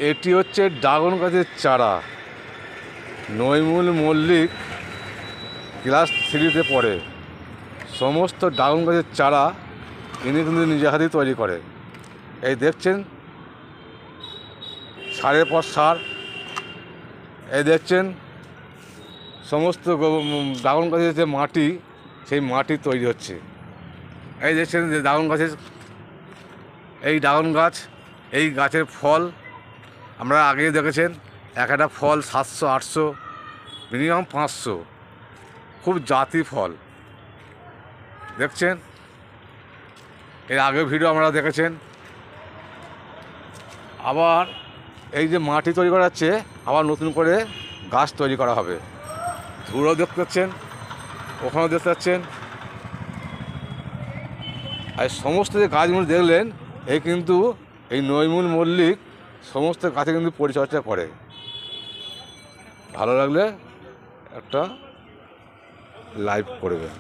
এটি হচ্ছে ড্রাগন গাছের চারা। নইমুল মল্লিক ক্লাস 3-তে পড়ে। সমস্ত ড্রাগন গাছের চারা ইনি কিন্তু নিজে হাতেই তৈরি করে। এই দেখছেন সারের পর সার। এই দেখছেন সমস্ত ড্রাগন গাছের যে মাটি, সেই মাটি তৈরি হচ্ছে। এই দেখছেন যে ড্রাগন গাছের, এই ড্রাগন গাছ, এই গাছের ফল আমরা আগেই দেখেছেন, একটা ফল 700-800, মিনিমাম 500, খুব জাতি ফল। দেখছেন, এর আগের ভিডিও আমরা দেখেছেন। আবার এই যে মাটি তৈরি করা হচ্ছে, আবার নতুন করে গাছ তৈরি করা হবে। ধুলো দেখতে পাচ্ছেন, ওখানেও দেখতে পাচ্ছেন। আর সমস্ত যে গাছগুলো দেখলেন, এই কিন্তু এই নইমুল মল্লিক সমস্ত গাছে কিন্তু পরিচর্যা করে। ভালো লাগলে একটা লাইক করবেন।